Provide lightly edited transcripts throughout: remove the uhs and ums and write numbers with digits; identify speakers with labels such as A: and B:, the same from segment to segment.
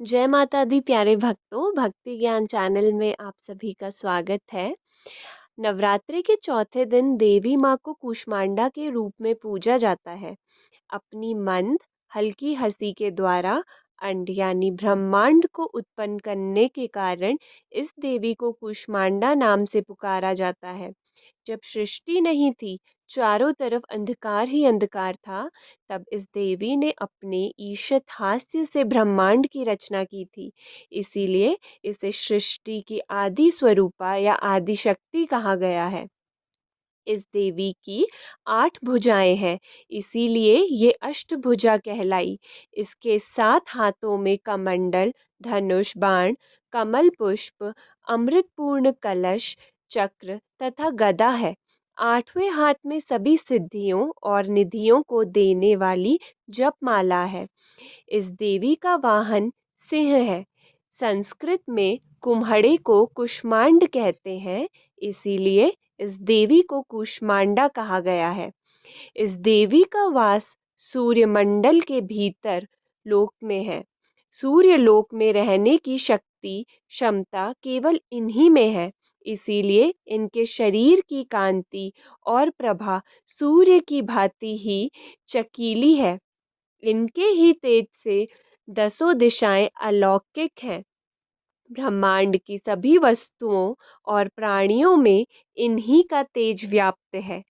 A: जय माता दी प्यारे भक्तों, भक्ति ज्ञान चैनल में आप सभी का स्वागत है। नवरात्रि के चौथे दिन देवी माँ को कूष्मांडा के रूप में पूजा जाता है। अपनी मंद हल्की हंसी के द्वारा अंड यानी ब्रह्मांड को उत्पन्न करने के कारण इस देवी को कूष्मांडा नाम से पुकारा जाता है। जब सृष्टि नहीं थी, चारों तरफ अंधकार ही अंधकार था, तब इस देवी ने अपने ईशत हास्य से ब्रह्मांड की रचना की थी। इसीलिए इसे सृष्टि की आदि स्वरूपा या आदि शक्ति कहा गया है। इस देवी की 8 भुजाएं हैं, इसीलिए ये अष्टभुजा कहलाई। इसके 7 हाथों में कमंडल, धनुष, बाण, कमल पुष्प, अमृतपूर्ण कलश, चक्र तथा गदा है। 8वें हाथ में सभी सिद्धियों और निधियों को देने वाली जपमाला है। इस देवी का वाहन सिंह है। संस्कृत में कुम्हड़े को कुष्मांड कहते हैं, इसीलिए इस देवी को कूष्मांडा कहा गया है। इस देवी का वास सूर्यमंडल के भीतर लोक में है। सूर्य लोक में रहने की शक्ति क्षमता केवल इन्हीं में है, इसीलिए इनके शरीर की कांति और प्रभा सूर्य की भांति ही चकीली है। इनके ही तेज से दसों दिशाएं अलौकिक हैं। ब्रह्मांड की सभी वस्तुओं और प्राणियों में इन्हीं का तेज व्याप्त है।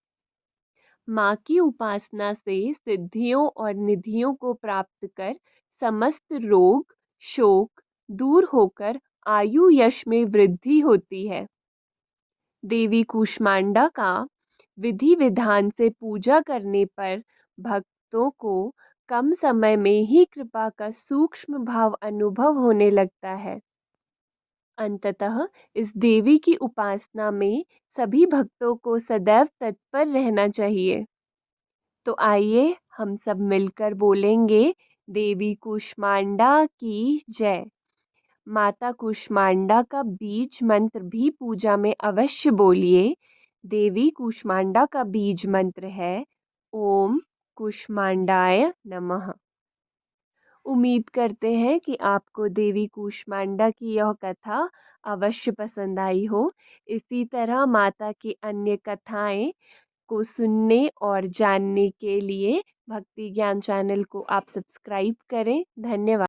A: माँ की उपासना से सिद्धियों और निधियों को प्राप्त कर समस्त रोग शोक दूर होकर आयु यश में वृद्धि होती है। देवी कूष्मांडा का विधि विधान से पूजा करने पर भक्तों को कम समय में ही कृपा का सूक्ष्म भाव अनुभव होने लगता है। अंततः इस देवी की उपासना में सभी भक्तों को सदैव तत्पर रहना चाहिए। तो आइए हम सब मिलकर बोलेंगे, देवी कूष्मांडा की जय। माता कूष्मांडा का बीज मंत्र भी पूजा में अवश्य बोलिए। देवी कूष्मांडा का बीज मंत्र है ओम कूष्मांडाय नमः। उम्मीद करते हैं कि आपको देवी कूष्मांडा की यह कथा अवश्य पसंद आई हो। इसी तरह माता की अन्य कथाएं को सुनने और जानने के लिए भक्ति ज्ञान चैनल को आप सब्सक्राइब करें। धन्यवाद।